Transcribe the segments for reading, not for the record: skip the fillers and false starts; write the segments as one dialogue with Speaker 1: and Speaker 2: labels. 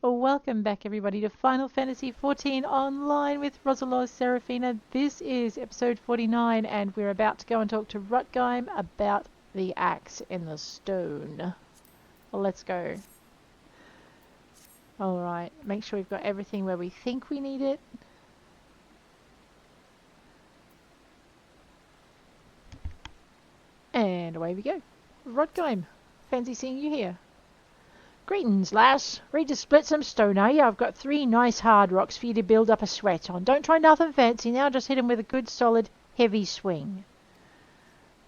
Speaker 1: Welcome back, everybody, to Final Fantasy XIV Online with Roselore Serafina. This is episode 49, and we're about to go and talk to Rutgeim about the axe in the stone. Well, let's go. Alright, make sure we've got everything where we think we need it. And away we go. Rutgeim, fancy seeing you here.
Speaker 2: Greetings, lass. Ready to split some stone, are you? I've got 3 nice hard rocks for you to build up a sweat on. Don't try nothing fancy now, just hit 'em with a good solid heavy swing.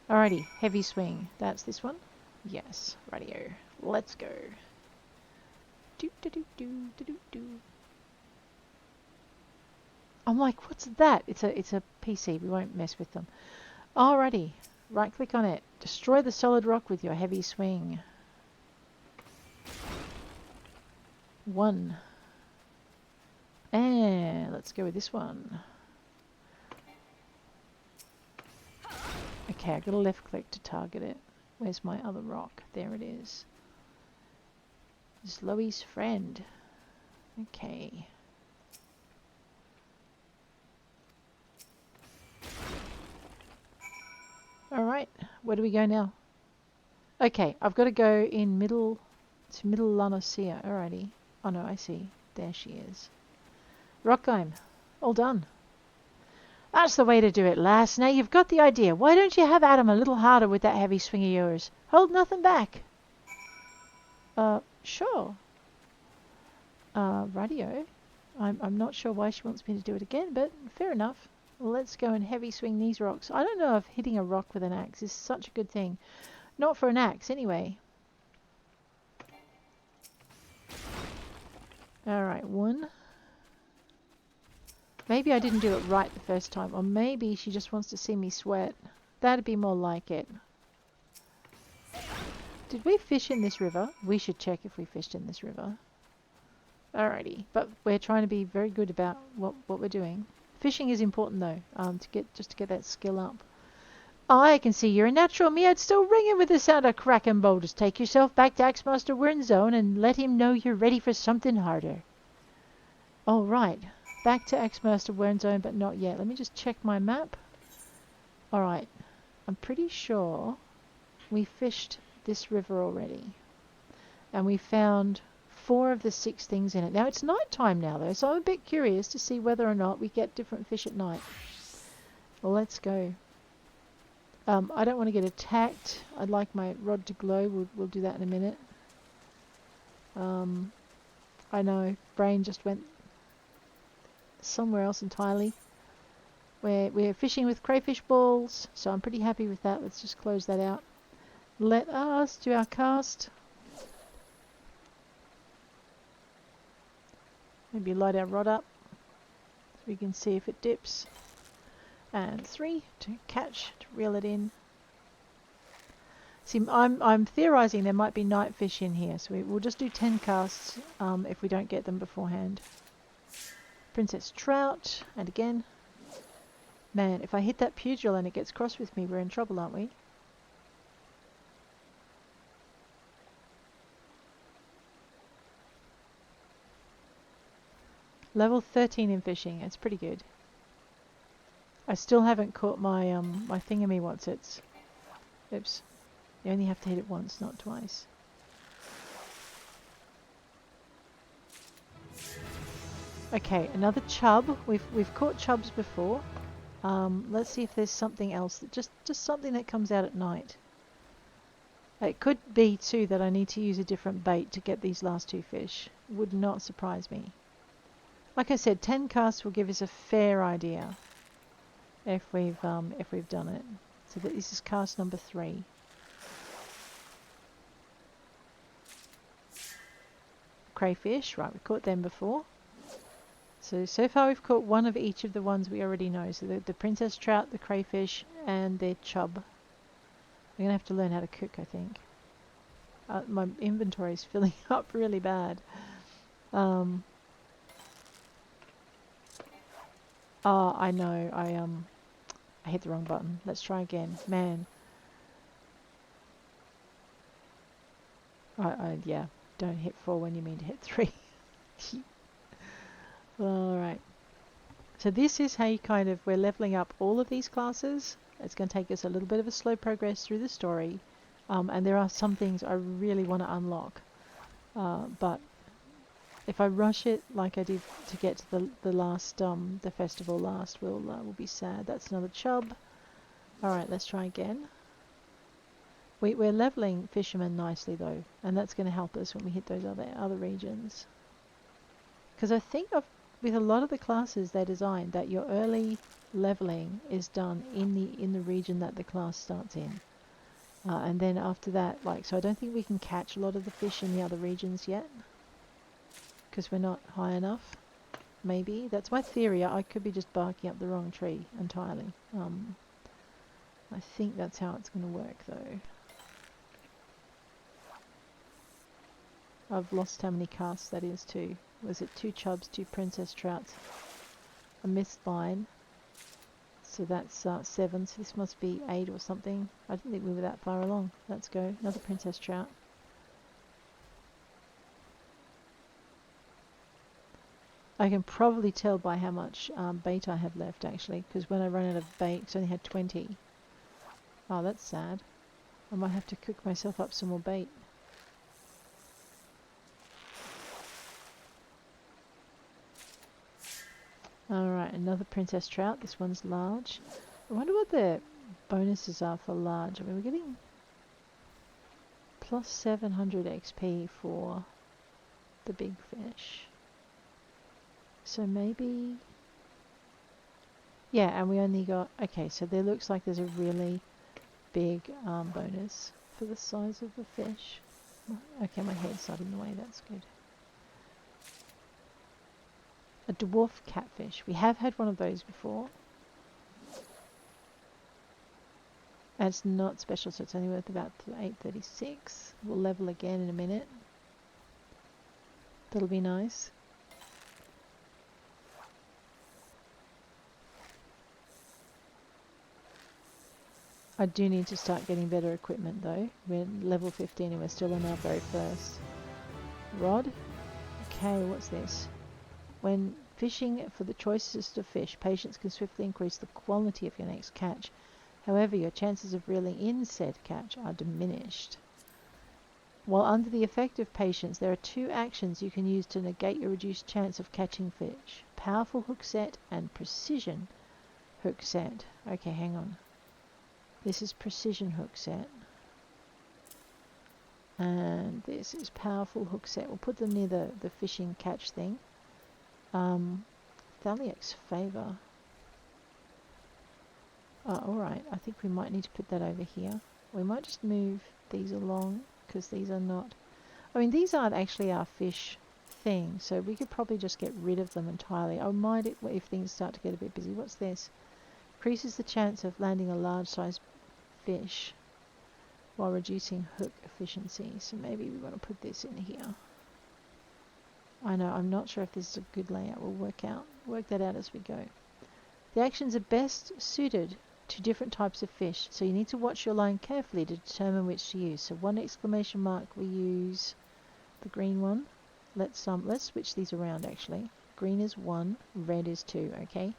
Speaker 1: Alrighty, heavy swing. That's this one? Yes, radio. Let's go. Do. I'm like, what's that? It's a PC. We won't mess with them. Alrighty, right click on it. Destroy the solid rock with your heavy swing. 1. And let's go with this one. Okay, I got a left click to target it. Where's my other rock? There it is. Zoe's friend. Okay. Alright, where do we go now? Okay, I've got to go in middle to middle Noscea. Alrighty. Oh no, I see. There she is. Rutgeim, all done.
Speaker 2: That's the way to do it, lass. Now you've got the idea. Why don't you have at 'em a little harder with that heavy swing of yours? Hold nothing back.
Speaker 1: Sure. Radio. I'm not sure why she wants me to do it again, but fair enough. Let's go and heavy swing these rocks. I don't know if hitting a rock with an axe is such a good thing. Not for an axe, anyway. Alright, 1. Maybe I didn't do it right the first time, or maybe she just wants to see me sweat. That'd be more like it. Did we fish in this river? We should check if we fished in this river. Alrighty, but we're trying to be very good about what we're doing. Fishing is important though, to get that skill up.
Speaker 2: I can see you're a natural. Me, I'd still ringing with the sound of cracking boulders. Take yourself back to Axemaster Wernzone and let him know you're ready for something harder.
Speaker 1: Oh, right. Back to Axemaster Wernzone, but not yet. Let me just check my map. Alright. I'm pretty sure we fished this river already. And we found 4 of the 6 things in it. Now, it's night time now, though, so I'm a bit curious to see whether or not we get different fish at night. Well, let's go. I don't want to get attacked. I'd like my rod to glow. We'll do that in a minute. I know, brain just went somewhere else entirely. We're fishing with crayfish balls, so I'm pretty happy with that. Let's just close that out. Let us do our cast. Maybe light our rod up so we can see if it dips. And 3 to catch, to reel it in. See, I'm theorizing there might be night fish in here, so we'll just do 10 casts if we don't get them beforehand. Princess Trout, and again. Man, if I hit that pugil and it gets cross with me, we're in trouble, aren't we? Level 13 in fishing, it's pretty good. I still haven't caught my my thingamy-what's-its. Oops. You only have to hit it once, not twice. Okay, another chub. We've caught chubs before. Let's see if there's something else that just something that comes out at night. It could be too that I need to use a different bait to get these last 2 fish. Would not surprise me. Like I said, 10 casts will give us a fair idea if we've done it. So this is cast number 3. Crayfish, right, we caught them before. So far we've caught 1 of each of the ones we already know. So the princess trout, the crayfish, and their chub. I'm going to have to learn how to cook, I think. My inventory is filling up really bad. Oh, I know. I hit the wrong button. Let's try again. Man. Yeah. Don't hit 4 when you mean to hit 3. Alright. So this is how you we're leveling up all of these classes. It's going to take us a little bit of a slow progress through the story. And there are some things I really want to unlock. But if I rush it like I did to get to the last, the festival last, we'll be sad. That's another chub. Alright, let's try again. We're leveling fishermen nicely though, and that's going to help us when we hit those other regions. Because I think with a lot of the classes they designed that your early leveling is done in the region that the class starts in, and then after that, so I don't think we can catch a lot of the fish in the other regions yet, because we're not high enough. Maybe that's my theory. I could be just barking up the wrong tree entirely. I think that's how it's going to work though. I've lost how many casts that is too. Was it 2 chubs, 2 princess trouts, a mist line? So that's 7, so this must be 8 or something. I didn't think we were that far along. Let's go. Another princess trout. I can probably tell by how much bait I have left actually, because when I run out of bait, I only had 20. Oh, that's sad. I might have to cook myself up some more bait. Alright, another princess trout. This one's large. I wonder what the bonuses are for large. I mean, we're getting plus 700 XP for the big fish. So maybe... Yeah, and we only got... Okay, so there looks like there's a really big bonus for the size of the fish. Okay, my head's not in the way. That's good. A dwarf catfish. We have had one of those before. And it's not special, so it's only worth about 836. We'll level again in a minute. That'll be nice. I do need to start getting better equipment though. We're level 15 and we're still on our very first rod. Okay, what's this? When fishing for the choicest of fish, patience can swiftly increase the quality of your next catch. However, your chances of reeling in said catch are diminished. While under the effect of patience, there are 2 actions you can use to negate your reduced chance of catching fish. Powerful hook set and precision hook set. Okay, hang on. This is precision hook set. And this is powerful hook set. We'll put them near the fishing catch thing. Thaliac's Favour. Oh, alright. I think we might need to put that over here. We might just move these along, because these are not... I mean, these aren't actually our fish thing, so we could probably just get rid of them entirely. I might if things start to get a bit busy. What's this? Increases the chance of landing a large-sized fish while reducing hook efficiency. So maybe we want to put this in here. I know, I'm not sure if this is a good layout. We'll work that out as we go. The actions are best suited to different types of fish, so you need to watch your line carefully to determine which to use. So 1 exclamation mark, we use the green one. Let's switch these around actually. Green is 1, red is 2, okay?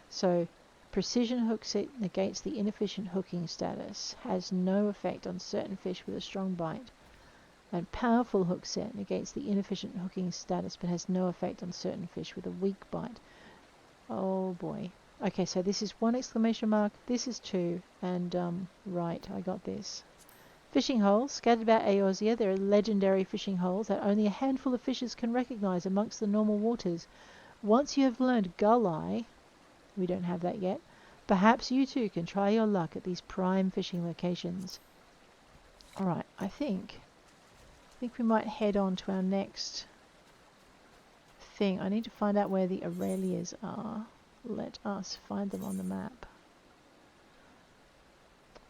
Speaker 1: So precision hook set negates the inefficient hooking status, has no effect on certain fish with a strong bite. And powerful hook set negates the inefficient hooking status but has no effect on certain fish with a weak bite. Oh boy. Okay, so this is 1 exclamation mark, this is 2, and right, I got this. Fishing holes. Scattered about Eorzea, there are legendary fishing holes that only a handful of fishers can recognize amongst the normal waters. Once you have learned Gull Eye, we don't have that yet, perhaps you too can try your luck at these prime fishing locations. Alright, I think we might head on to our next thing. I need to find out where the Aurelias are. Let us find them on the map.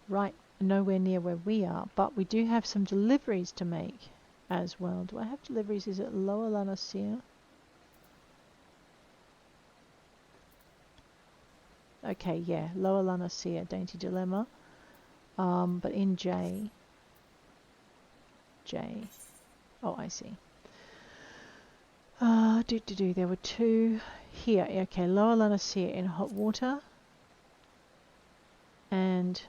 Speaker 1: Right, nowhere near where we are, but we do have some deliveries to make as well. Do I have deliveries? Is it Lower Noscea? Okay, yeah, Lower Noscea, Dainty Dilemma. But in J. Oh, I see. There were two here. Okay, Lower Noscea in hot water and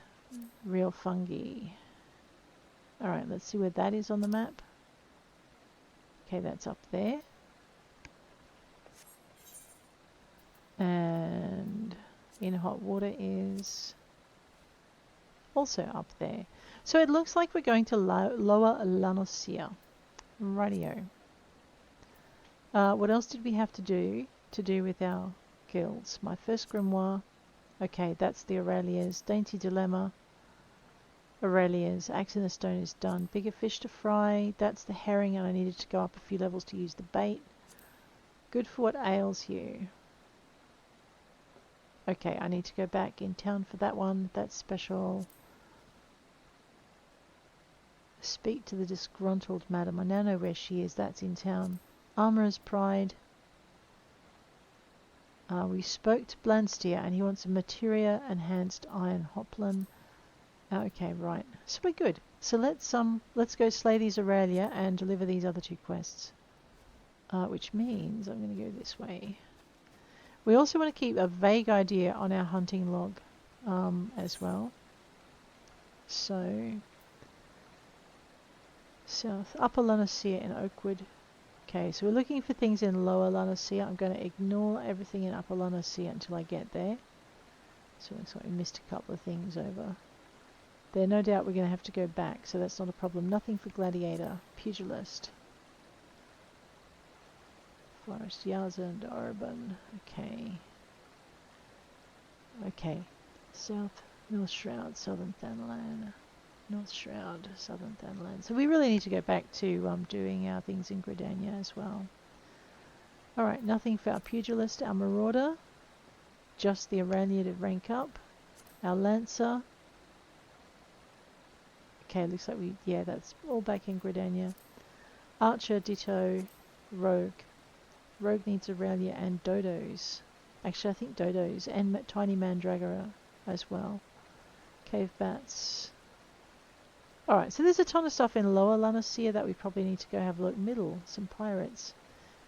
Speaker 1: Real Fungi. Alright, let's see where that is on the map. Okay, that's up there. And in hot water is also up there. So it looks like we're going to Lower Noscea. Rightio. What else did we have to do with our guilds? My first grimoire. Okay, that's the Aurelia's. Dainty Dilemma. Aurelia's. Axe in the Stone is done. Bigger fish to fry. That's the herring, and I needed to go up a few levels to use the bait. Good for what ails you. Okay, I need to go back in town for that one. That's special. Speak to the disgruntled madam. I now know where she is. That's in town. Armourer's Pride. We spoke to Blansteer and he wants a materia enhanced iron hoplin. Okay, right. So we're good. So let's go slay these Aurelia and deliver these other two quests. Which means I'm going to go this way. We also want to keep a vague idea on our hunting log as well. So south, Upper Noscea in Oakwood. Okay, so we're looking for things in Lower Noscea. I'm going to ignore everything in Upper Noscea until I get there. So it looks like we missed a couple of things over there. No doubt we're going to have to go back, so that's not a problem. Nothing for Gladiator. Pugilist. Forest Yaza and Orban. Okay. Okay. South North Shroud, Southern Thanlan. North Shroud, Southern Thanlan. So we really need to go back to doing our things in Gridania as well. Alright, nothing for our Pugilist, our Marauder. Just the Aurelia to rank up. Our Lancer. Okay, looks like that's all back in Gridania. Archer, Ditto, Rogue. Rogue needs Aurelia and Dodos. Actually, I think Dodos and Tiny Mandragora as well. Cave Bats. Alright, so there's a ton of stuff in Lower Noscea that we probably need to go have a look. Middle, some pirates.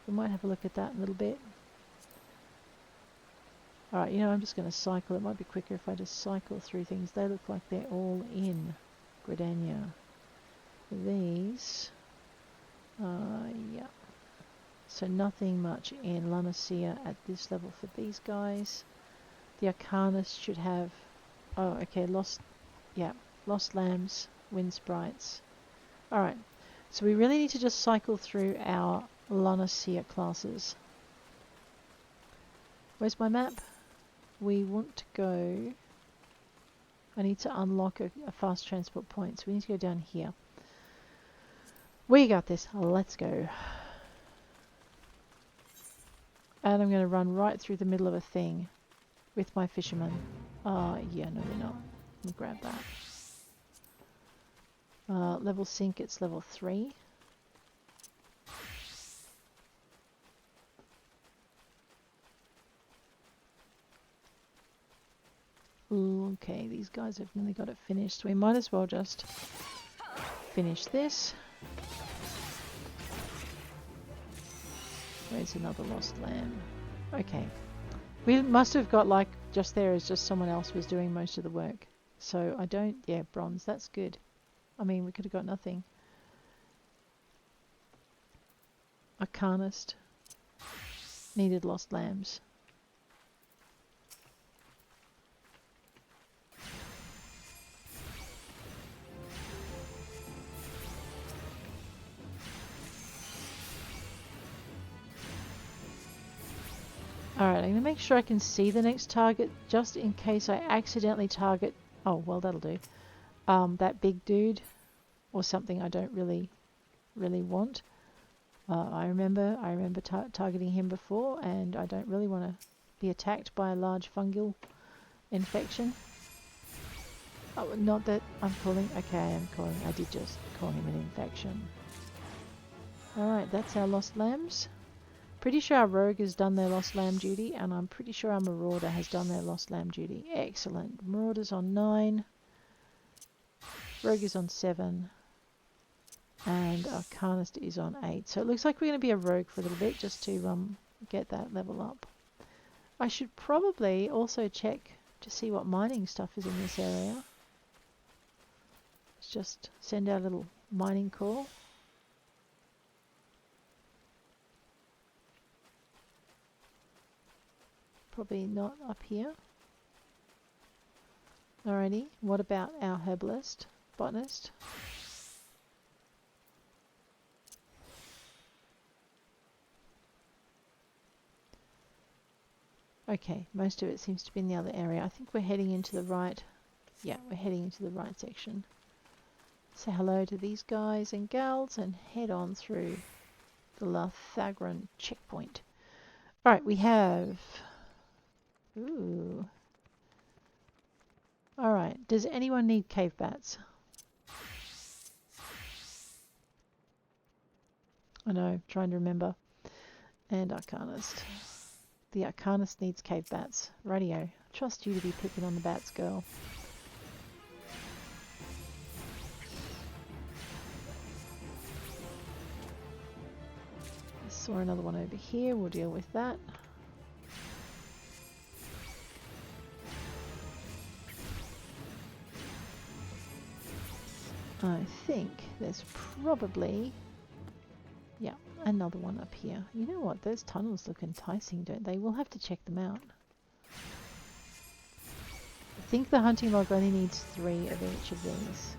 Speaker 1: We might have a look at that in a little bit. Alright, I'm just going to cycle. It might be quicker if I just cycle through things. They look like they're all in Gridania. These, yeah. So nothing much in Noscea at this level for these guys. The Arcanist should have, Lost Lambs, Wind Sprites. Alright, so we really need to just cycle through our Noscea classes. Where's my map? We want to go, I need to unlock a fast transport point, so we need to go down here. We got this, let's go. And I'm going to run right through the middle of a thing with my fisherman. Yeah, no we're not. Let me grab that. Level sync, it's level 3. Okay, these guys have nearly got it finished. We might as well just finish this. Where's another lost lamb? Okay. We must have got just there as just someone else was doing most of the work. So I don't, bronze, that's good. I mean, we could have got nothing. Arcanist. Needed lost lambs. Alright, I'm going to make sure I can see the next target just in case I accidentally target... Oh, well, that'll do. That big dude or something I don't really want. I remember targeting him before, and I don't really want to be attacked by a large fungal infection. Oh, not that I'm calling... Okay, I am calling... I did just call him an infection. Alright, that's our lost lambs. Pretty sure our rogue has done their lost lamb duty, and I'm pretty sure our marauder has done their lost lamb duty. Excellent. Marauder's on 9. Rogue is on 7. And our Arcanist is on 8. So it looks like we're going to be a rogue for a little bit just to get that level up. I should probably also check to see what mining stuff is in this area. Let's just send out a little mining call. Probably not up here. Alrighty, what about our herbalist, botanist? Okay, most of it seems to be in the other area. I think we're heading into the right. Yeah, we're heading into the right section. Say hello to these guys and gals and head on through the Lathagran checkpoint. Alright, we have... Ooh. Alright, does anyone need cave bats? I know, trying to remember. And Arcanist. The Arcanist needs cave bats. Radio. Trust you to be picking on the bats, girl. I saw another one over here. We'll deal with that. I think there's probably... Yeah, another one up here. You know what? Those tunnels look enticing, don't they? We'll have to check them out. I think the hunting log only needs 3 of each of these.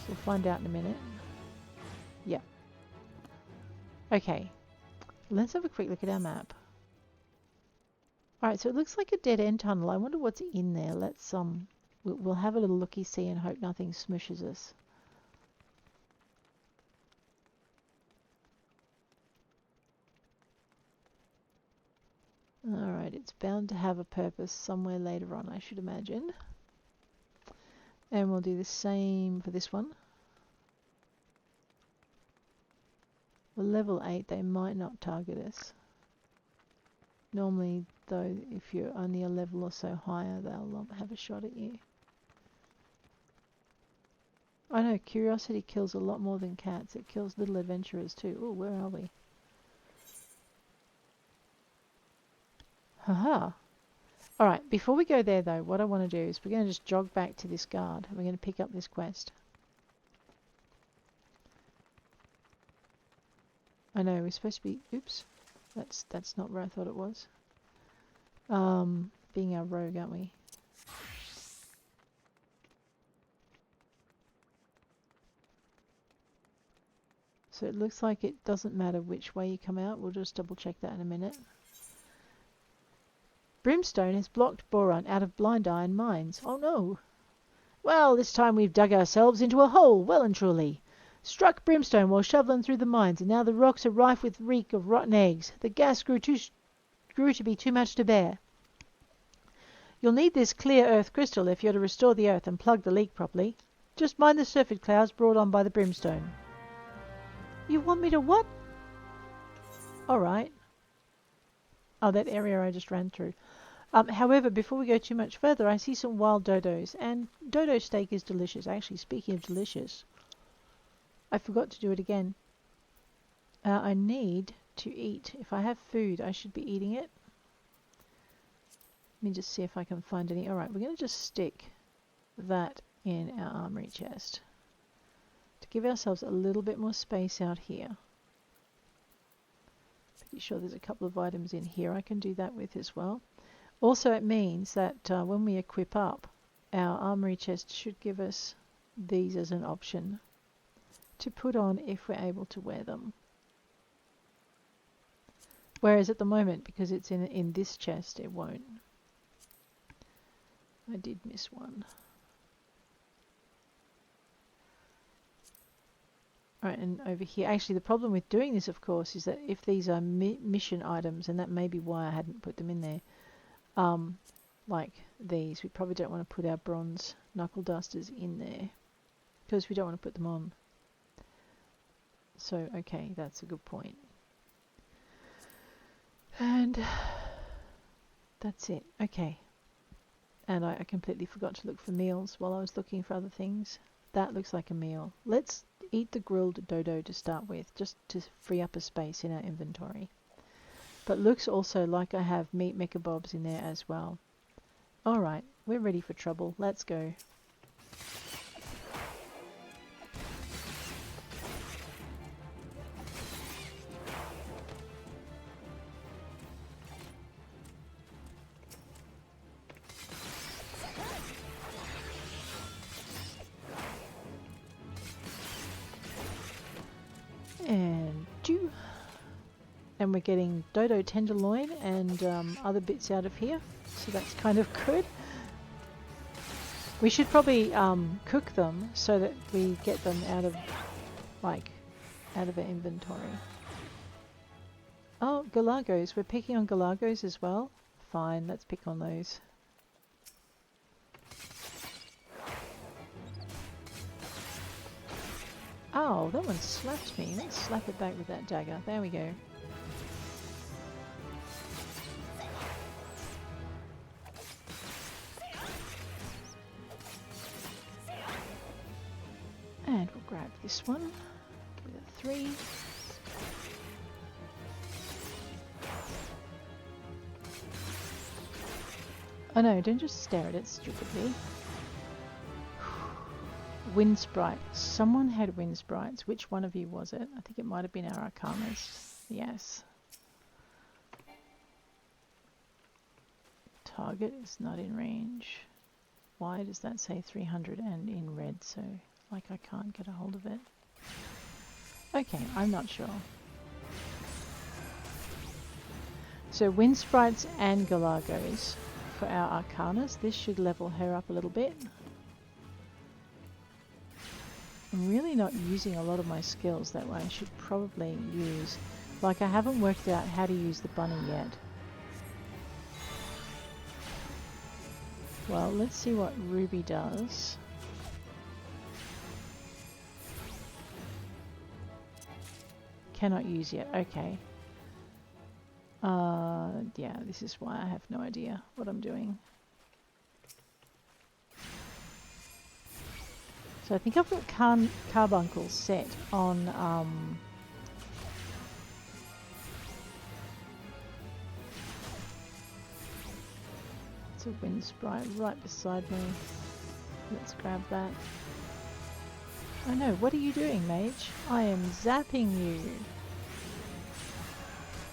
Speaker 1: We'll find out in a minute. Yeah. Okay. Let's have a quick look at our map. Alright, so it looks like a dead-end tunnel. I wonder what's in there. Let's, we'll have a little looky-see and hope nothing smushes us. Alright, it's bound to have a purpose somewhere later on, I should imagine. And we'll do the same for this one. For level 8, they might not target us. Normally, though, if you're only a level or so higher, they'll have a shot at you. I know, curiosity kills a lot more than cats. It kills little adventurers too. Oh, where are we? Haha. Alright, before we go there though, what I want to do is we're going to just jog back to this guard. We're going to pick up this quest. I know, we're supposed to be... Oops. That's not where I thought it was. Being our rogue, aren't we? So it looks like it doesn't matter which way you come out. We'll just double check that in a minute. Brimstone has blocked Boron out of Blind Iron mines. Oh no! Well, this time we've dug ourselves into a hole, well and truly. Struck Brimstone while shoveling through the mines, and now the rocks are rife with reek of rotten eggs. The gas grew to be too much to bear. You'll need this clear earth crystal if you're to restore the earth and plug the leak properly. Just mind the surface clouds brought on by the brimstone. You want me to what? Alright. Oh, that area I just ran through. However, before we go too much further, I see some wild dodos, and dodo steak is delicious. Actually, speaking of delicious, I forgot to do it again. I need to eat. If I have food, I should be eating it. Let me just see if I can find any. Alright, we're going to just stick that in our armory chest to give ourselves a little bit more space out here. Pretty sure there's a couple of items in here I can do that with as well. Also, it means that when we equip up, our armory chest should give us these as an option to put on if we're able to wear them. Whereas at the moment, because it's in this chest, it won't. I did miss one. Alright, and over here, actually the problem with doing this, of course, is that if these are mission items, and that may be why I hadn't put them in there, like these, we probably don't want to put our bronze knuckle dusters in there, because we don't want to put them on. So, okay, that's a good point. And that's it. Okay. And I completely forgot to look for meals while I was looking for other things. That looks like a meal. Let's eat the grilled dodo to start with, just to free up a space in our inventory. But looks also like I have meat mechabobs in there as well. Alright, we're ready for trouble. Let's go. And do. And we're getting dodo tenderloin and other bits out of here, so that's kind of good. We should probably cook them so that we get them out of our inventory. Oh, galagos. We're picking on galagos as well. Fine, let's pick on those. Oh, that one slapped me. Let's slap it back with that dagger. There we go. And we'll grab this one. Give it a 3. Oh no, don't just stare at it stupidly. Wind Sprite. Someone had Wind Sprites. Which one of you was it? I think it might have been our Arcanas. Yes. Target is not in range. Why does that say 300 and in red, so like I can't get a hold of it? Okay, I'm not sure. So Wind Sprites and Galagos for our Arcanas. This should level her up a little bit. I'm really not using a lot of my skills that way. I should probably use... Like, I haven't worked out how to use the bunny yet. Well, let's see what Ruby does. Cannot use yet. Okay. Yeah, this is why I have no idea what I'm doing. So I think I've got carbuncles set on it's a Wind Sprite right beside me. Let's grab that. Oh no, what are you doing, mage? I am zapping you.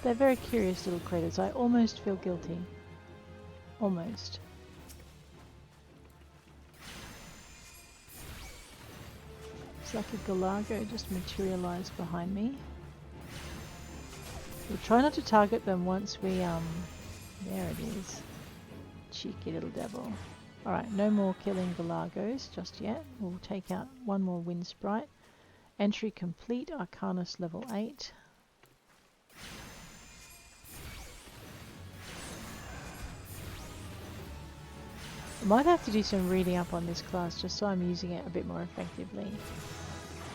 Speaker 1: They're very curious little critters. I almost feel guilty. Almost. It's like a Galago just materialised behind me. We'll try not to target them once we, there it is. Cheeky little devil. Alright, no more killing Galagos just yet. We'll take out one more Wind Sprite. Entry complete, Arcanus level 8. I might have to do some reading up on this class just so I'm using it a bit more effectively.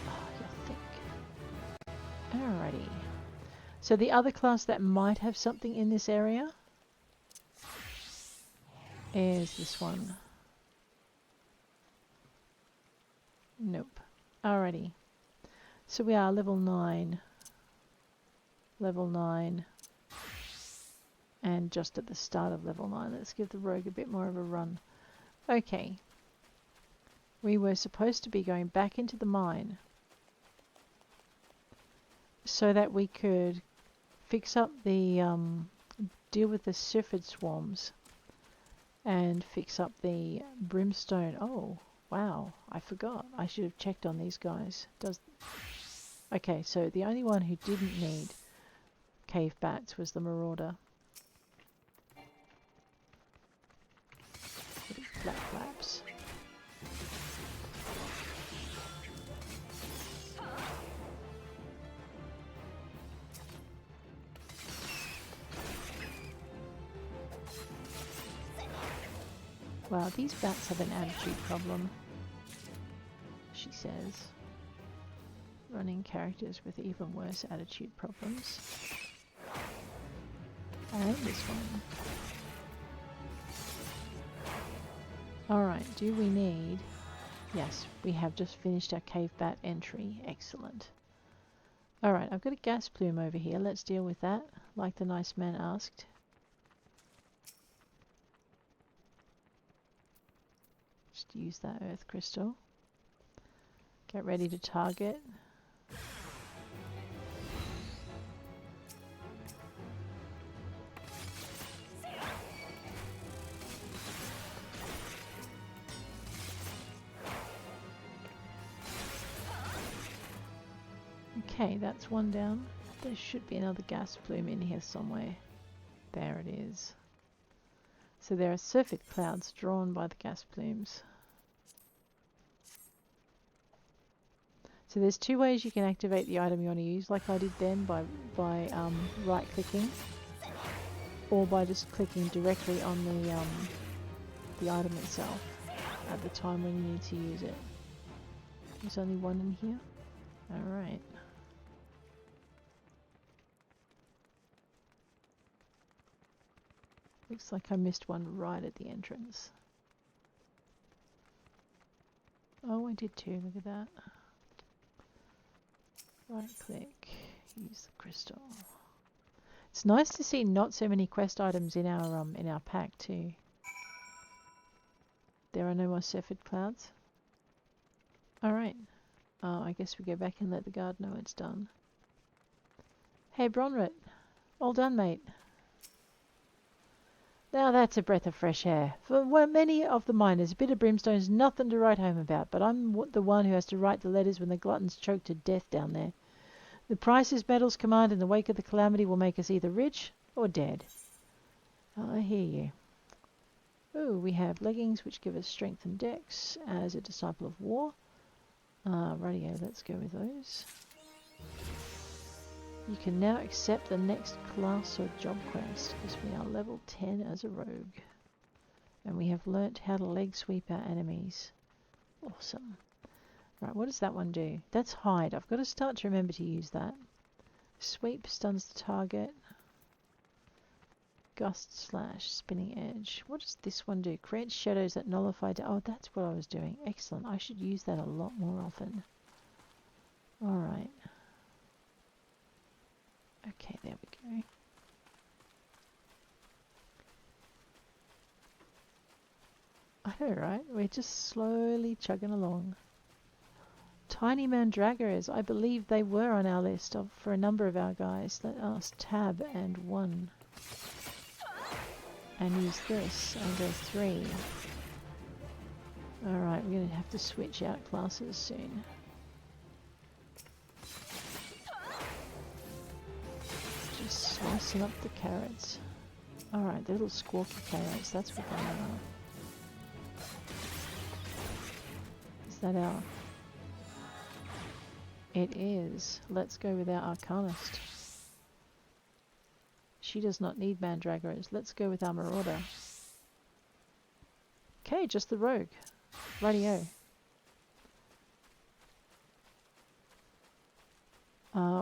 Speaker 1: Oh, you think. Alrighty. So the other class that might have something in this area is this one. Nope. Alrighty. So we are level 9. Level 9. And just at the start of level 9. Let's give the rogue a bit more of a run. Okay. We were supposed to be going back into the mine so that we could fix up the deal with the sylphid swarms and fix up the brimstone. Oh, wow, I forgot. I should have checked on these guys. Okay, so the only one who didn't need cave bats was the marauder. Black flaps. Wow, these bats have an attitude problem, she says. Running characters with even worse attitude problems. And this one. Alright, do we need Yes, we have just finished our cave bat entry. Excellent. Alright, I've got a gas plume over here. Let's deal with that, like the nice man asked. Just use that earth crystal. Get ready to target. Okay, that's one down. There should be another gas plume in here somewhere. There it is. So there are surfeit clouds drawn by the gas plumes. So there's two ways you can activate the item you want to use, like I did then by right-clicking, or by just clicking directly on the item itself at the time when you need to use it. There's only one in here. All right. Looks like I missed one right at the entrance. Oh, I did too. Look at that. Right click, use the crystal. It's nice to see not so many quest items in our pack too. There are no more surfeit clouds. Alright. I guess we go back and let the guard know it's done. Hey Bronrit, all done mate. Now that's a breath of fresh air. For many of the miners, a bit of brimstone is nothing to write home about, but I'm the one who has to write the letters when the gluttons choke to death down there. The prices metals command in the wake of the calamity will make us either rich or dead. I hear you. Oh, we have leggings which give us strength and dex as a disciple of war. Radio, let's go with those. You can now accept the next class or job quest because we are level 10 as a rogue. And we have learnt how to leg sweep our enemies. Awesome. Right, what does that one do? That's hide. I've got to start to remember to use that. Sweep stuns the target. Gust slash spinning edge. What does this one do? Create shadows that nullify. Oh, that's what I was doing. Excellent. I should use that a lot more often. Alright. Okay, there we go. I know, right? We're just slowly chugging along. Tiny mandragoras. I believe they were on our list for a number of our guys. Let us tab and 1. And use this and go 3. Alright, we're going to have to switch out classes soon. Just slicing up the carrots. Alright, the little squawky carrots, that's what they are. Is that our... It is. Let's go with our Arcanist. She does not need mandragoras. Let's go with our marauder. Okay, just the rogue. Rightio.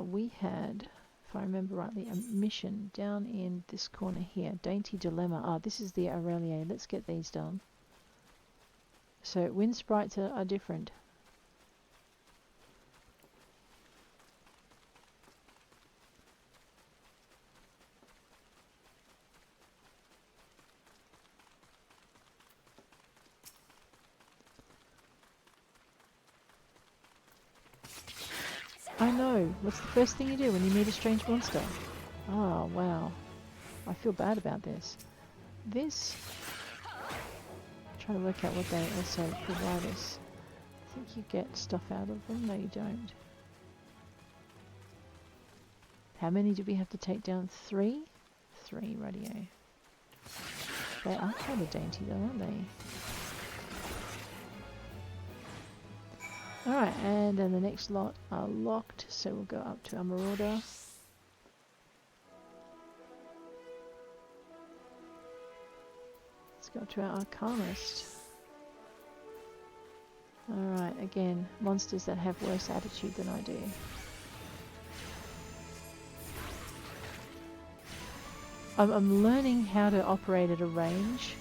Speaker 1: We had, if I remember rightly, a mission down in this corner here. Dainty Dilemma. This is the Aurelia. Let's get these done. So wind sprites are different. I know. What's the first thing you do when you meet a strange monster? Oh, wow. I feel bad about this. This... trying to work out what they also provide us. I think you get stuff out of them. No, you don't. How many do we have to take down? 3? 3, radio. They are kind of dainty though, aren't they? Alright, and then the next lot are locked, so we'll go up to our marauder. Let's go to our Arcanist. Alright, again, monsters that have worse attitude than I do. I'm learning how to operate at a range.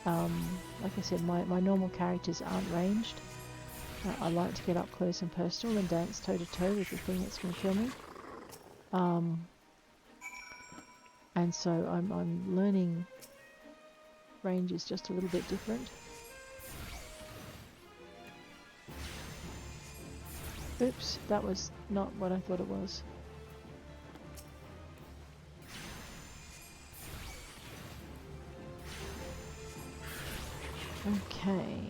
Speaker 1: Like I said, my normal characters aren't ranged. I like to get up close and personal and dance toe to toe with the thing that's going to kill me. And so I'm learning range is just a little bit different. Oops, that was not what I thought it was. Okay.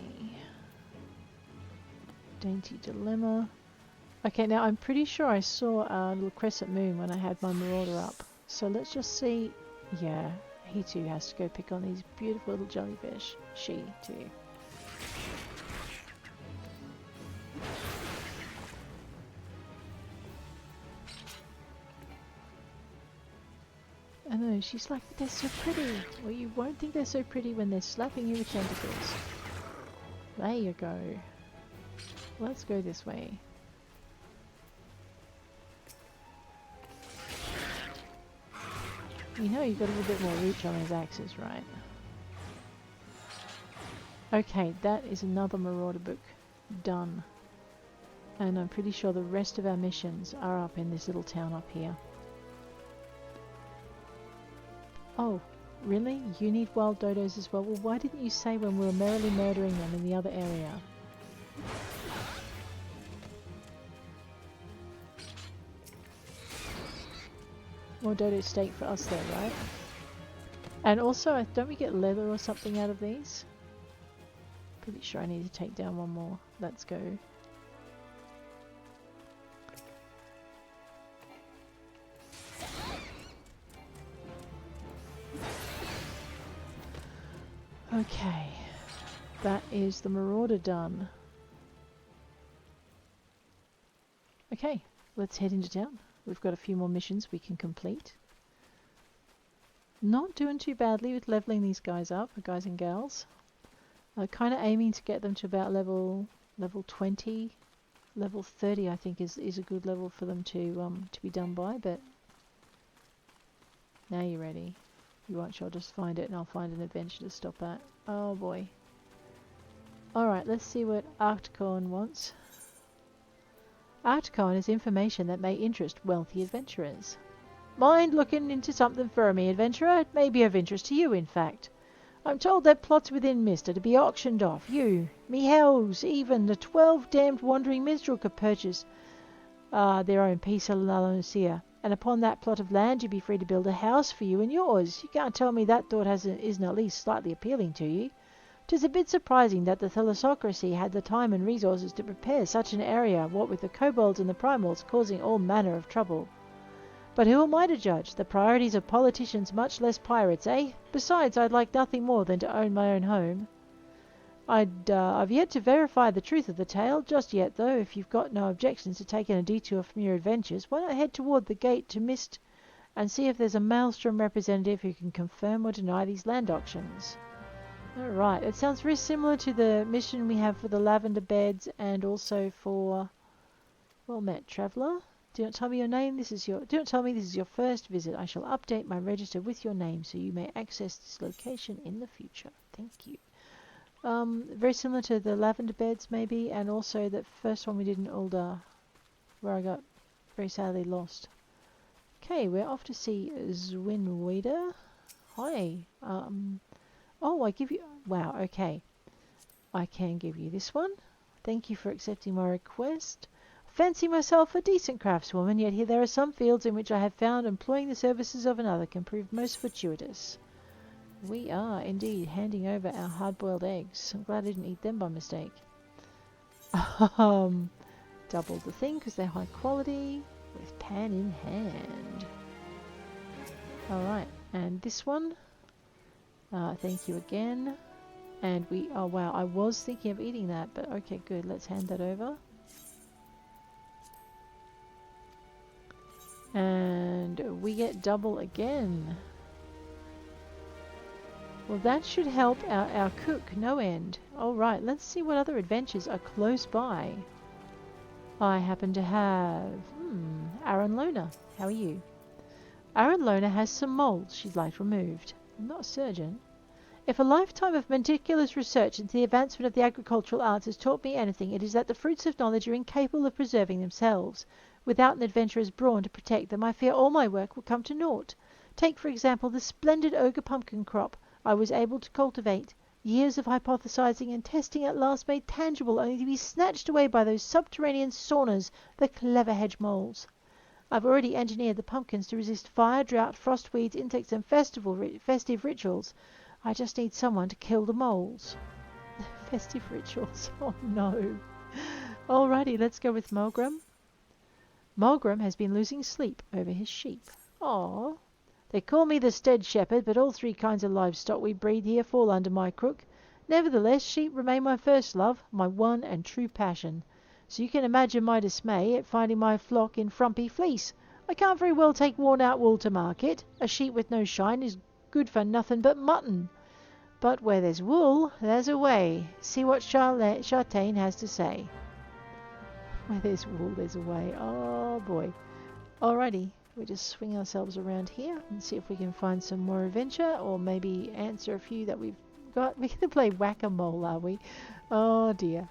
Speaker 1: Dainty Dilemma. Okay, now I'm pretty sure I saw a little crescent moon when I had my marauder up. So let's just see. Yeah, he too has to go pick on these beautiful little jellyfish. She too. I know, she's like, they're so pretty. Well, you won't think they're so pretty when they're slapping you with tentacles. There you go. Let's go this way. You know you've got a little bit more reach on those axes, right? Okay, that is another marauder book done. And I'm pretty sure the rest of our missions are up in this little town up here. Oh, really? You need wild dodos as well? Well, why didn't you say when we were merrily murdering them in the other area? More dodo steak for us there, right? And also, don't we get leather or something out of these? Pretty sure I need to take down one more. Let's go. Okay, that is the marauder done. Okay, let's head into town. We've got a few more missions we can complete. Not doing too badly with leveling these guys up, guys and gals. Kind of aiming to get them to about level 20. Level 30 I think is a good level for them to be done by, but now you're ready. You watch, I'll just find it and I'll find an adventure to stop at. Oh boy. Alright, let's see what Arcticon wants. Arcticon is information that may interest wealthy adventurers. Mind looking into something for me, adventurer? It may be of interest to you, in fact. I'm told that plots within Mist are to be auctioned off. You, me hells, even the 12 damned wandering minstrel could purchase their own piece of Noscea. And upon that plot of land you'd be free to build a house for you and yours. You can't tell me that thought isn't at least slightly appealing to you. 'Tis a bit surprising that the thalassocracy had the time and resources to prepare such an area, what with the kobolds and the primals causing all manner of trouble. But who am I to judge? The priorities of politicians much less pirates, eh? Besides, I'd like nothing more than to own my own home. I've yet to verify the truth of the tale, just yet though. If you've got no objections to taking a detour from your adventures, why not head toward the gate to Mist and see if there's a Maelstrom representative who can confirm or deny these land auctions. Alright, it sounds very similar to the mission we have for the lavender beds and also for... Well met, traveller. Do not tell me your name. Do not tell me this is your first visit. I shall update my register with your name so you may access this location in the future. Thank you. Very similar to the lavender beds maybe, and also that first one we did in Ulda, where I got very sadly lost. Okay, we're off to see Zwinweder. Hi. Oh, I give you... Wow, okay. I can give you this one. Thank you for accepting my request. Fancy myself a decent craftswoman, yet here there are some fields in which I have found employing the services of another can prove most fortuitous. We are indeed handing over our hard-boiled eggs. I'm glad I didn't eat them by mistake. Double the thing because they're high quality with pan in hand. Alright, and this one. Thank you again. And we... Oh wow, I was thinking of eating that, but okay, good. Let's hand that over. And we get double again. Well, that should help our cook no end. Alright, let's see what other adventures are close by. I happen to have... Aaron Lona. How are you? Aaron Lona has some moles she'd like removed. I'm not a surgeon.
Speaker 2: If a lifetime of meticulous research into the advancement of the agricultural arts has taught me anything, it is that the fruits of knowledge are incapable of preserving themselves. Without an adventurer's brawn to protect them, I fear all my work will come to naught. Take, for example, the splendid ogre pumpkin crop I was able to cultivate. Years of hypothesizing and testing at last made tangible, only to be snatched away by those subterranean sawners, the clever hedge moles. I've already engineered the pumpkins to resist fire, drought, frost, weeds, insects, and festive rituals. I just need someone to kill the moles. Festive rituals. Oh no. Alrighty, let's go with Moegramm. Moegramm has been losing sleep over his sheep. Aw. They call me the stead shepherd, but all three kinds of livestock we breed here fall under my crook. Nevertheless, sheep remain my first love, my one and true passion. So you can imagine my dismay at finding my flock in frumpy fleece. I can't very well take worn-out wool to market. A sheep with no shine is good for nothing but mutton. But where there's wool, there's a way. See what Chartain has to say. Where there's wool, there's a way. Oh boy. Alrighty, we just swing ourselves around here and see if we can find some more adventure, or maybe answer a few that we've got. We're going to play whack-a-mole, are we? Oh dear.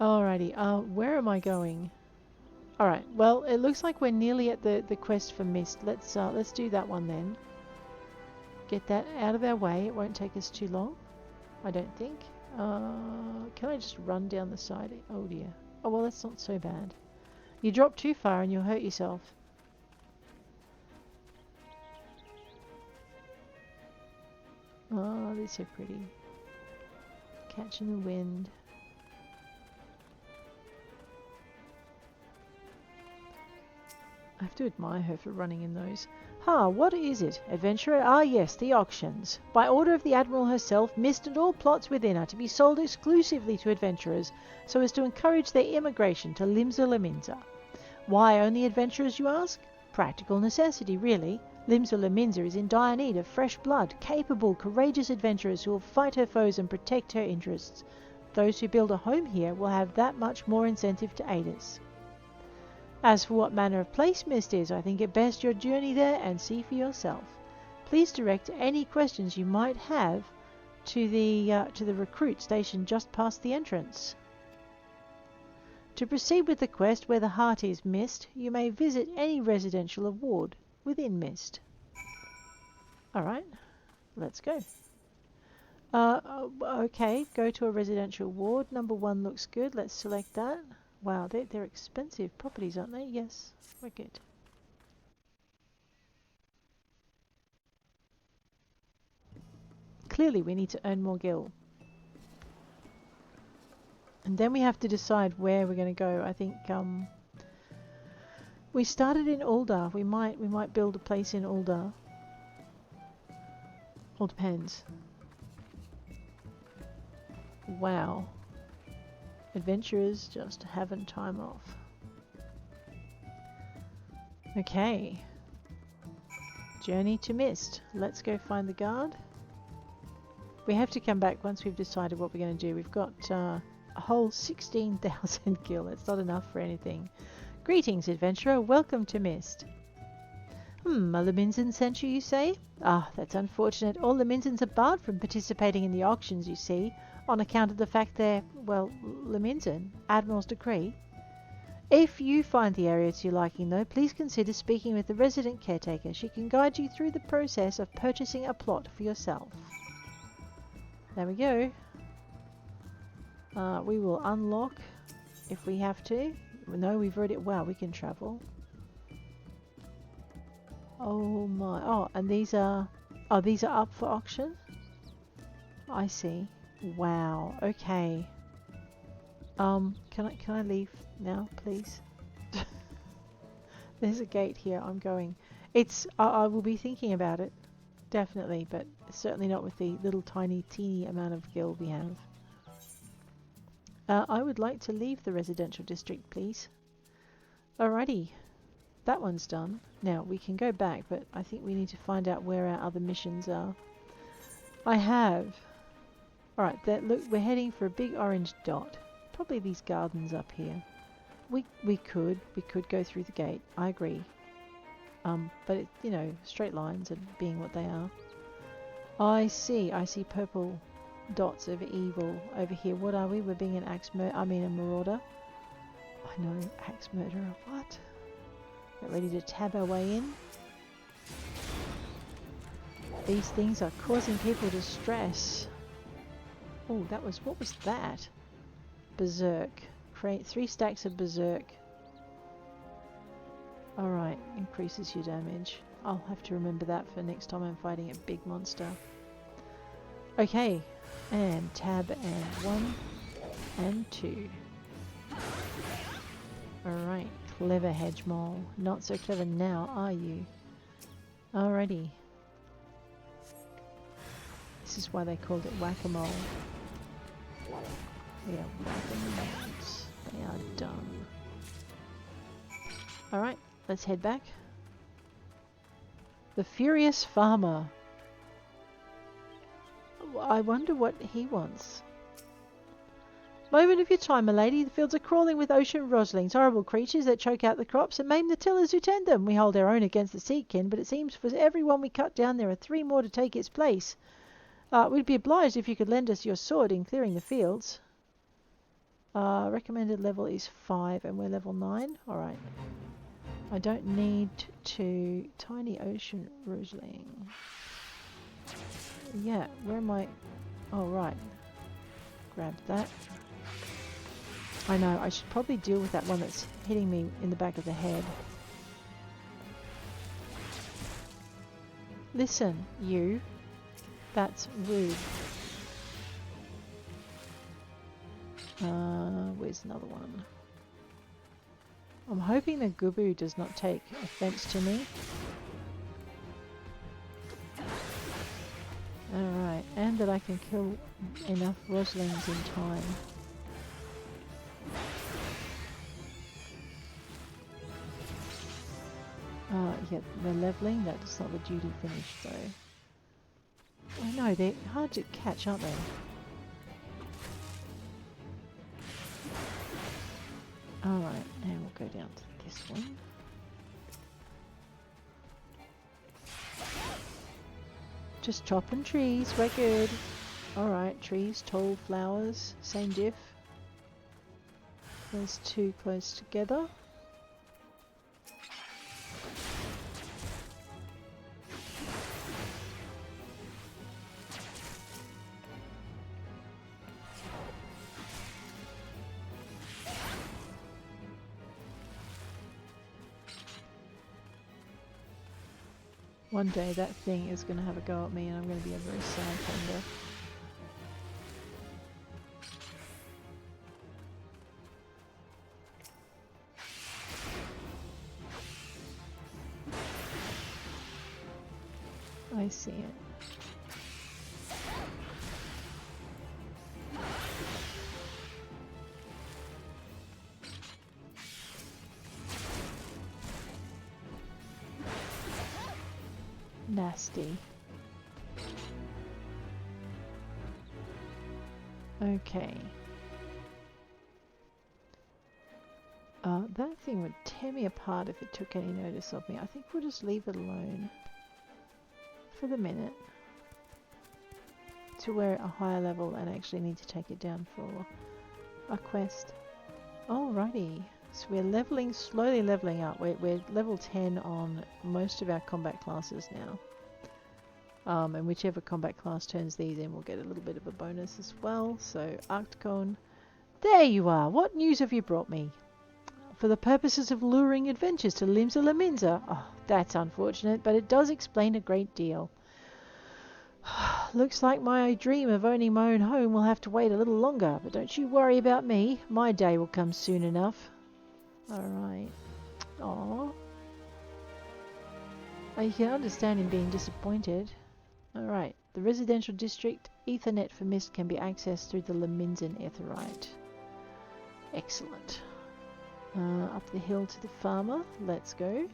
Speaker 2: Alrighty, where am I going? Alright, well, it looks like we're nearly at the quest for mist. Let's do that one then. Get that out of our way. It won't take us too long, I don't think. Can I just run down the side? Oh dear. Oh well, that's not so bad. You drop too far and you'll hurt yourself. Oh, they're so pretty. Catching the wind. I have to admire her for running in those. What is it, adventurer? Ah, yes, the auctions. By order of the Admiral herself, mist and all plots within are to be sold exclusively to adventurers, so as to encourage their immigration to Limsa-Lominsa. Why only adventurers, you ask? Practical necessity, really. Limsa-Lominsa is in dire need of fresh blood, capable, courageous adventurers who will fight her foes and protect her interests. Those who build a home here will have that much more incentive to aid us. As for what manner of place Mist is, I think it best your journey there and see for yourself. Please direct any questions you might have to the recruit stationed just past the entrance. To proceed with the quest where the heart is Mist, you may visit any residential ward within Mist. Alright, let's go. Okay, go to a residential ward. Number 1 looks good. Let's select that. Wow, they're expensive properties, aren't they? Yes, we're good. Clearly we need to earn more gil. And then we have to decide where we're going to go. I think we started in Ul'dah. We might build a place in Ul'dah. All depends. Wow. Adventurers just having time off. Okay. Journey to Mist. Let's go find the guard. We have to come back once we've decided what we're going to do. We've got a whole 16,000 gil. That's not enough for anything. Greetings, adventurer. Welcome to Mist. A Lominsan sent you say? Ah, that's unfortunate. All Lominsans are barred from participating in the auctions, you see, on account of the fact they're, well, Lominsan. Admiral's decree. If you find the area to your liking, though, please consider speaking with the resident caretaker. She can guide you through the process of purchasing a plot for yourself. There we go. We will unlock if we have to. No, we've already... Wow, we can travel. Oh my... Oh, and these are... Oh, these are up for auction? I see. Wow, okay. Can I leave now, please? There's a gate here. I'm going. I will be thinking about it, definitely, but certainly not with the little tiny, teeny amount of gil we have. I would like to leave the residential district, please. Alrighty, that one's done. Now we can go back, but I think we need to find out where our other missions are. I have. Alright, look, we're heading for a big orange dot. Probably these gardens up here. We could go through the gate. I agree.
Speaker 1: But it, you know, straight lines and being what they are. I see purple dots of evil over here. What are we? We're being an a marauder. I know, axe murderer. What? Get ready to tab our way in. These things are causing people distress. Oh, what was that? Berserk. Create 3 stacks of berserk. Alright, increases your damage. I'll have to remember that for next time I'm fighting a big monster. Okay, and tab and 1 and 2. Alright, clever hedge mole. Not so clever now, are you? Alrighty. This is why they called it whack-a-mole. Yeah, whack-a-moles. They are done. Alright, let's head back. The Furious Farmer. I wonder what he wants. Moment of your time, my lady. The fields are crawling with ocean roslings, horrible creatures that choke out the crops and maim the tillers who tend them. We hold our own against the seedkin, but it seems for every one we cut down there are 3 more to take its place. We'd be obliged if you could lend us your sword in clearing the fields. Recommended level is 5 and we're level 9. Alright. I don't need to... Tiny ocean rosling. Yeah, where am I? Oh, right. Grab that. I know, I should probably deal with that one that's hitting me in the back of the head. Listen, you. That's rude. Where's another one? I'm hoping the Gubu does not take offense to me. Alright, and that I can kill enough roslings in time. Yeah, the levelling, that's not the duty finish though. I know, they're hard to catch, aren't they? Alright, and we'll go down to this one. Just chopping trees, we're good. Alright, trees, tall flowers, same diff. Those 2 close together. One day that thing is going to have a go at me and I'm going to be a very sad offender. I see it. Nasty. Okay. That thing would tear me apart if it took any notice of me. I think we'll just leave it alone for the minute to we're at a higher level and actually need to take it down for a quest. Alrighty. So we're slowly leveling up. We're level 10 on most of our combat classes now. And whichever combat class turns these in, we'll get a little bit of a bonus as well. So, Arcticon. There you are! What news have you brought me? For the purposes of luring adventures to Limsa Laminza. Oh, that's unfortunate, but it does explain a great deal. Looks like my dream of owning my own home will have to wait a little longer, but don't you worry about me. My day will come soon enough. Alright. Aww. Oh, you can understand him being disappointed. Alright. The residential district Ethernet for Mist can be accessed through the Laminzan Aetheryte. Excellent. Up the hill to the farmer. Let's go.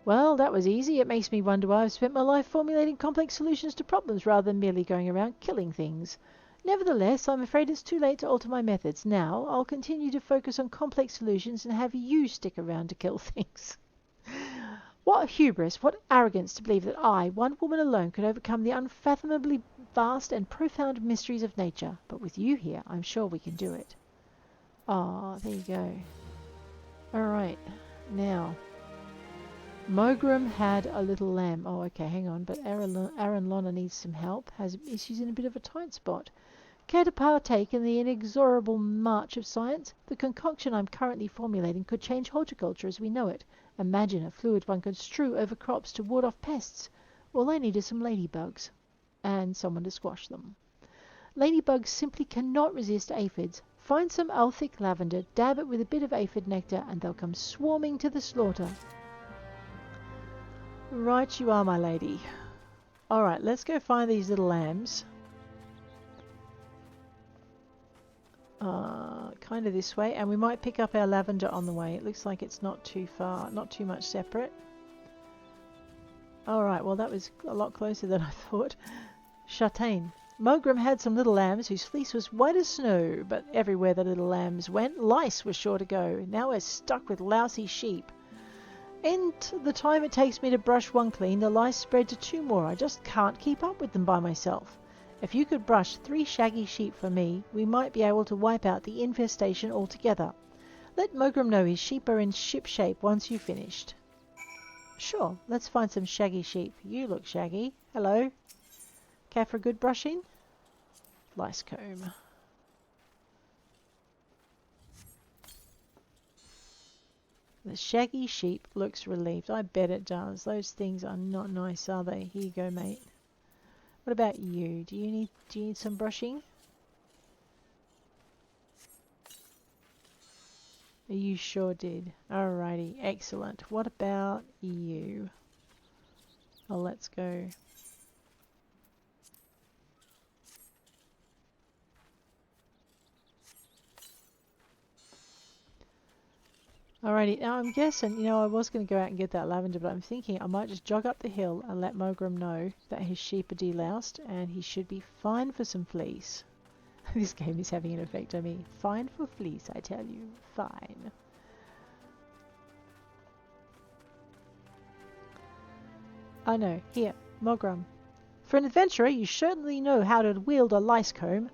Speaker 1: Well, that was easy. It makes me wonder why I've spent my life formulating complex solutions to problems rather than merely going around killing things.
Speaker 2: Nevertheless, I'm afraid it's too late to alter my methods. Now, I'll continue to focus on complex solutions and have you stick around to kill things. What hubris, what arrogance to believe that I, one woman alone, could overcome the unfathomably vast and profound mysteries of nature. But with you here, I'm sure we can do it. Ah, there you go. Alright, now. Moegramm had a little lamb. Oh, okay, hang on. But Aaron Lonna needs some help. She's in a bit of a tight spot. Care to partake in the inexorable march of science? The concoction I'm currently formulating could change horticulture as we know it. Imagine a fluid one could strew over crops to ward off pests. All I need is some ladybugs. And someone to squash them. Ladybugs simply cannot resist aphids. Find some althic lavender, dab it with a bit of aphid nectar, and they'll come swarming to the slaughter. Right you are, my lady. Alright, let's go find these little lambs. Kind of this way, and we might pick up our lavender on the way. It looks like it's not too far, not too much separate. Alright, well that was a lot closer than I thought. Châtain. Moegramm had some little lambs whose fleece was white as snow, but everywhere the little lambs went, lice were sure to go. Now we're stuck with lousy sheep. In the time it takes me to brush one clean, the lice spread to 2 more. I just can't keep up with them by myself. If you could brush 3 shaggy sheep for me, we might be able to wipe out the infestation altogether. Let Moegramm know his sheep are in ship-shape once you've finished. Sure, let's find some shaggy sheep. You look shaggy. Hello. Care for a good brushing? Lice comb. The shaggy sheep looks relieved. I bet it does. Those things are not nice, are they? Here you go, mate. What about you? Do you need some brushing? You sure did. Alrighty, excellent. What about you? Oh, let's go. Alrighty, now I'm guessing, I was going to go out and get that lavender, but I'm thinking I might just jog up the hill and let Moegramm know that his sheep are deloused, and he should be fine for some fleece. This game is having an effect on me. Fine for fleece, I tell you. Fine. I know. Here, Moegramm. For an adventurer, you certainly know how to wield a lice comb.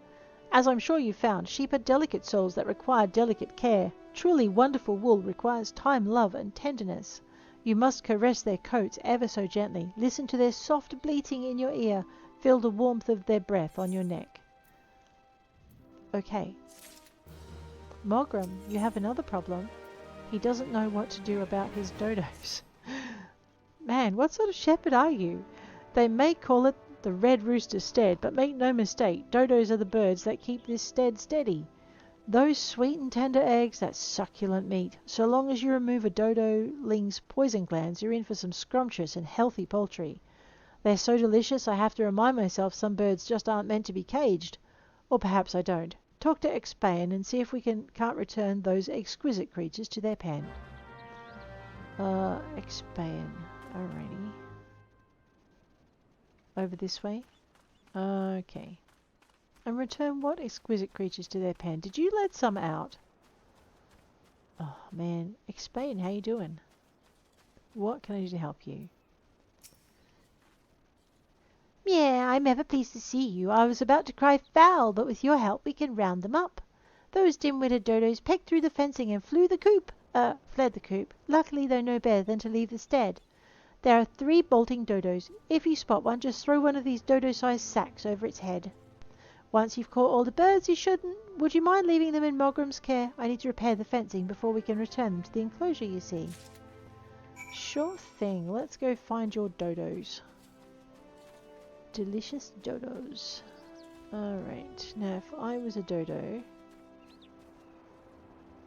Speaker 2: As I'm sure you've found, sheep are delicate souls that require delicate care. Truly wonderful wool requires time, love, and tenderness. You must caress their coats ever so gently. Listen to their soft bleating in your ear. Feel the warmth of their breath on your neck. Okay. Moegramm, you have another problem. He doesn't know what to do about his dodos. Man, what sort of shepherd are you? They may call it the red rooster stead, but make no mistake, dodos are the birds that keep this stead steady. Those sweet and tender eggs, that succulent meat. So long as you remove a dodoling's poison glands, you're in for some scrumptious and healthy poultry. They're so delicious I have to remind myself some birds just aren't meant to be caged. Or perhaps I don't. Talk to Expayan and see if we can't return those exquisite creatures to their pen. Expayan. Alrighty. Over this way? Okay. And return what exquisite creatures to their pen? Did you let some out? Oh man. Explain, how you doing? What can I do to help you? Yeah, I'm ever pleased to see you. I was about to cry foul, but with your help we can round them up. Those dim-witted dodos pecked through the fencing and fled the coop. Luckily they're no better than to leave the stead. There are 3 bolting dodos. If you spot one, just throw one of these dodo-sized sacks over its head. Once you've caught all the birds, you shouldn't. Would you mind leaving them in Moegramm's care? I need to repair the fencing before we can return them to the enclosure, you see. Sure thing. Let's go find your dodos. Delicious dodos. Alright. Now, if I was a dodo,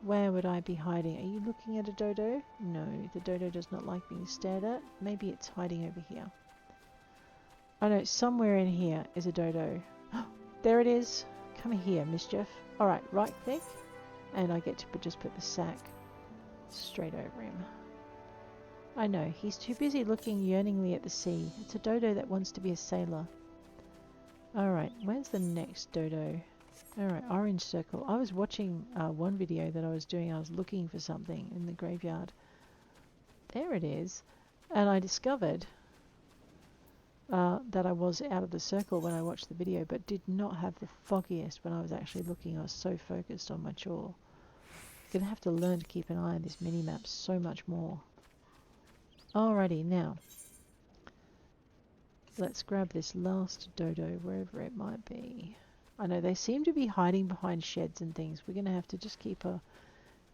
Speaker 2: where would I be hiding? Are you looking at a dodo? No, the dodo does not like being stared at. Maybe it's hiding over here. Oh no, somewhere in here is a dodo. There it is. Come here, mischief. Alright, right click. And I get to just put the sack straight over him. I know, he's too busy looking yearningly at the sea. It's a dodo that wants to be a sailor.
Speaker 1: Alright, where's the next dodo? Alright, orange circle. I was watching one video that I was doing. I was looking for something in the graveyard. There it is. And I discovered that I was out of the circle when I watched the video, but did not have the foggiest when I was actually looking. I was so focused on my chore. Gonna have to learn to keep an eye on this mini-map so much more. Alrighty, now let's grab this last dodo wherever it might be. I know they seem to be hiding behind sheds and things. We're gonna have to just keep a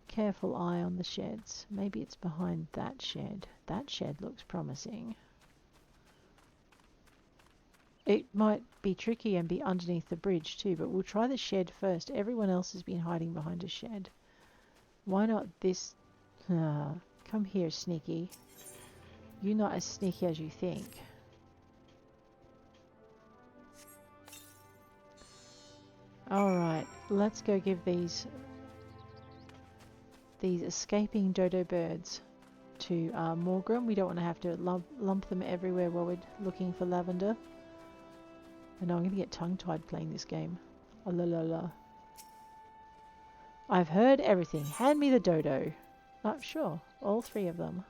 Speaker 1: careful eye on the sheds. Maybe it's behind that shed. That shed looks promising. It might be tricky and be underneath the bridge too, but we'll try the shed first. Everyone else has been hiding behind a shed. Why not this? Come here, sneaky. You're not as sneaky as you think. Alright, let's go give these escaping dodo birds to Moegramm. We don't want to have to lump them everywhere while we're looking for lavender. I know I'm going to get tongue-tied playing this game. Oh, la la la. I've heard everything. Hand me the dodo. Oh, sure. All three of them.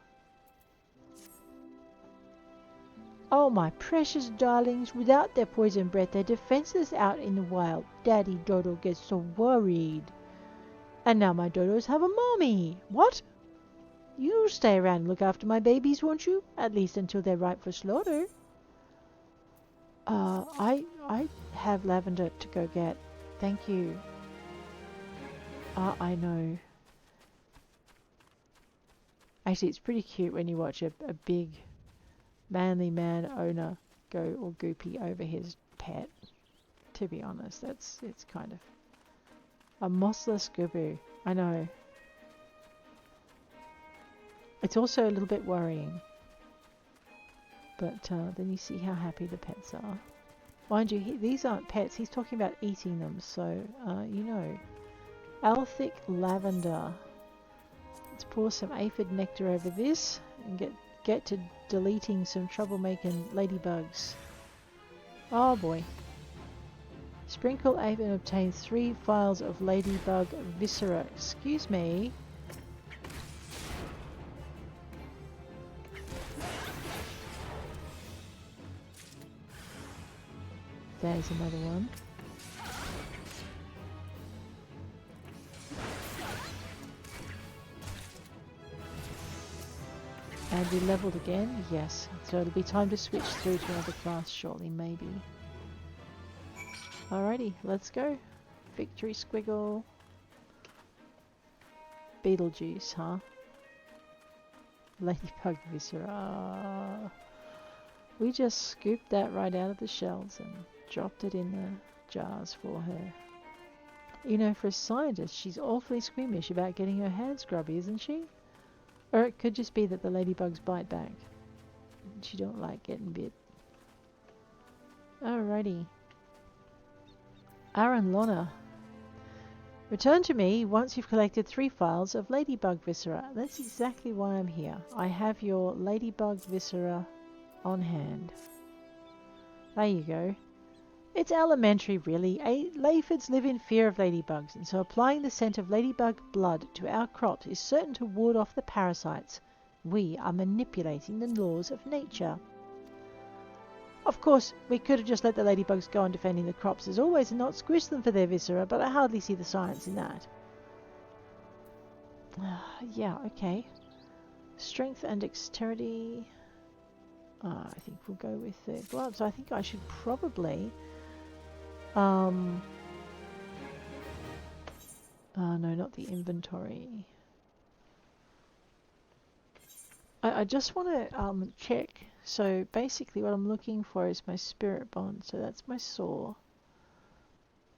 Speaker 1: Oh, my precious darlings. Without their poison breath, they're defenseless out in the wild. Daddy Dodo gets so worried. And now my dodos have a mommy. What? You stay around and look after my babies, won't you? At least until they're ripe for slaughter. I have lavender to go get. Thank you. I know. Actually, it's pretty cute when you watch a big, manly man owner go all goopy over his pet. To be honest, it's kind of a mossless gubu. I know. It's also a little bit worrying. But then you see how happy the pets are. Mind you, these aren't pets. He's talking about eating them, so you know. Althic lavender. Let's pour some aphid nectar over this and get to deleting some troublemaking ladybugs. Oh boy. Sprinkle aphid and obtain 3 files of ladybug viscera. Excuse me. There's another one. And we leveled again? Yes. So it'll be time to switch through to another class shortly, maybe. Alrighty, let's go. Victory squiggle. Beetle Juice, huh? Ladybug viscera. We just scooped that right out of the shells and dropped it in the jars for her. You know, for a scientist, she's awfully squeamish about getting her hands grubby, isn't she? Or it could just be that the ladybugs bite back. She don't like getting bit. Alrighty. Aaron Lonna. Return to me once you've collected 3 files of ladybug viscera. That's exactly why I'm here. I have your ladybug viscera on hand. There you go. It's elementary, really. Laphids live in fear of ladybugs, and so applying the scent of ladybug blood to our crops is certain to ward off the parasites. We are manipulating the laws of nature. Of course, we could have just let the ladybugs go on defending the crops as always and not squish them for their viscera, but I hardly see the science in that. Yeah, okay. Strength and dexterity. I think we'll go with the gloves. I think I should probably... no, not the inventory. I just want to check. So basically what I'm looking for is my spirit bond. So that's my saw,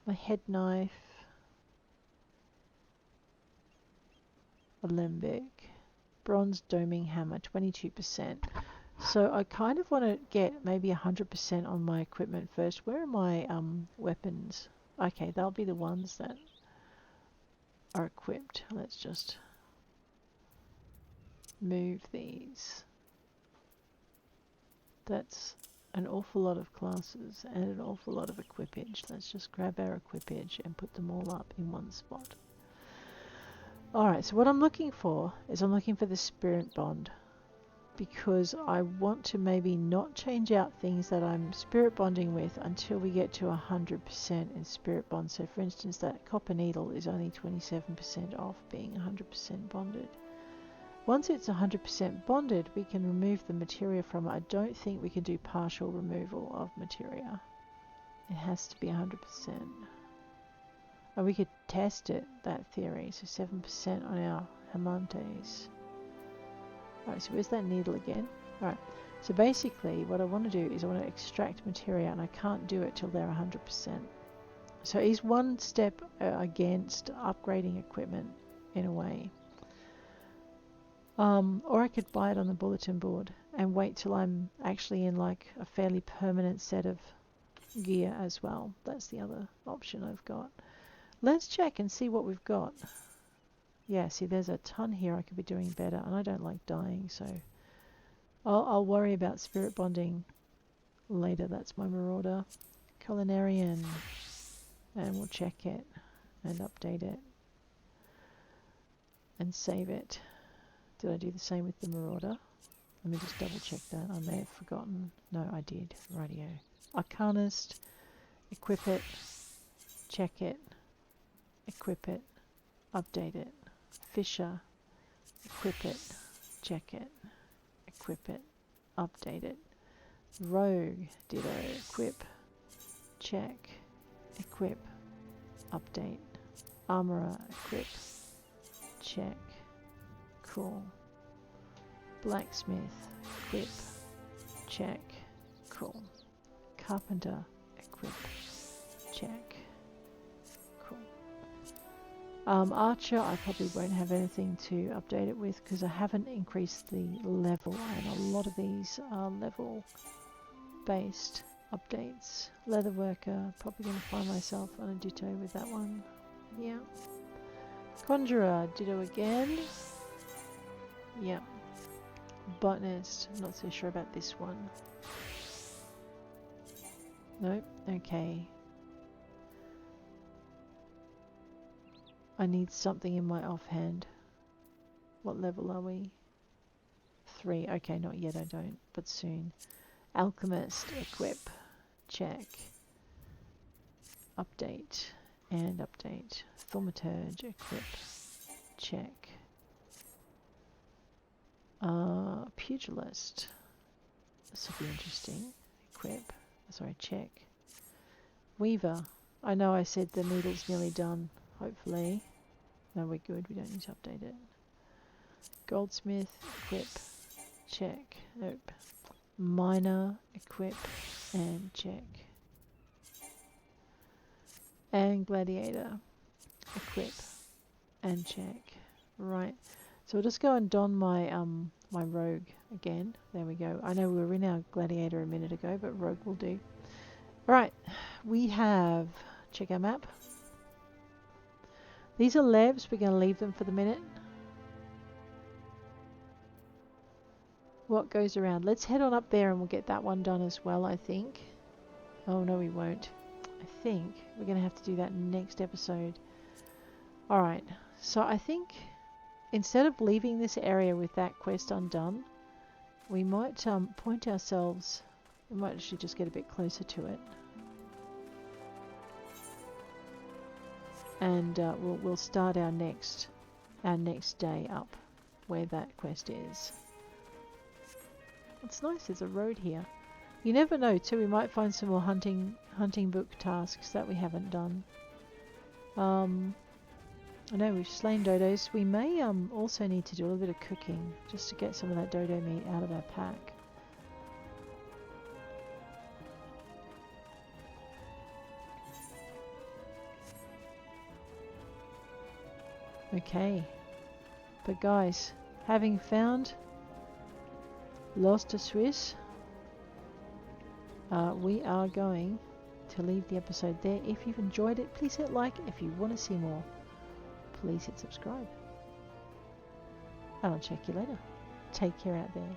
Speaker 1: my head knife, a limbic, bronze doming hammer, 22%. So I kind of want to get maybe 100% on my equipment first. Where are my weapons? Okay, they'll be the ones that are equipped. Let's just move these. That's an awful lot of classes and an awful lot of equipage. Let's just grab our equipage and put them all up in one spot. Alright, so what I'm looking for is I'm looking for the spirit bond, because I want to maybe not change out things that I'm spirit bonding with until we get to 100% in spirit bond. So for instance, that copper needle is only 27% off being 100% bonded. Once it's 100% bonded, we can remove the materia from it. I don't think we can do partial removal of materia. It has to be 100%. And we could test it, that theory. So 7% on our Hamantes. Alright, so where's that needle again? Alright, so basically what I want to do is I want to extract materia, and I can't do it till they're 100%. So he's one step against upgrading equipment in a way. Or I could buy it on the bulletin board and wait till I'm actually in like a fairly permanent set of gear as well. That's the other option I've got. Let's check and see what we've got. Yeah, see, there's a ton here I could be doing better, and I don't like dying, so I'll worry about spirit bonding later. That's my marauder. Culinarian, and we'll check it and update it and save it. Did I do the same with the marauder? Let me just double check that. I may have forgotten. No, I did. Radio. Arcanist. Equip it. Check it. Equip it. Update it. Fisher. Equip it. Check it. Equip it. Update it. Rogue. Ditto. Equip. Check. Equip. Update. Armorer. Equip. Check. Cool. Blacksmith. Equip. Check. Cool. Carpenter. Equip. Check. Cool. Archer, I probably won't have anything to update it with because I haven't increased the level, and a lot of these are level based updates. Leatherworker, probably going to find myself on a ditto with that one. Yeah. Conjurer, ditto again. Yeah. Botanist, not so sure about this one. Nope, okay. I need something in my offhand. What level are we? 3. Okay, not yet, I don't, but soon. Alchemist, equip, check. Update, and update. Thaumaturge, equip, check. Pugilist. This will be interesting. Equip. Sorry, check. Weaver. I know I said the needle's nearly done. Hopefully. No, we're good. We don't need to update it. Goldsmith. Equip. Check. Nope. Miner. Equip. And check. And Gladiator. Equip. And check. Right. So we'll just go and don my my rogue again. There we go. I know we were in our gladiator a minute ago, but rogue will do. Alright, we have, check our map. These are levs, we're going to leave them for the minute. What goes around? Let's head on up there and we'll get that one done as well, I think. Oh no, we won't. I think we're going to have to do that next episode. Alright, so I think instead of leaving this area with that quest undone, we might point ourselves, we might actually just get a bit closer to it. And we'll start our next day up where that quest is. It's nice, there's a road here. You never know too, we might find some more hunting book tasks that we haven't done. I know we've slain dodos. We may also need to do a little bit of cooking just to get some of that dodo meat out of our pack. Okay, but guys, having found Los de Suisse, we are going to leave the episode there. If you've enjoyed it, please hit like. If you want to see more, please hit subscribe. And I'll check you later. Take care out there.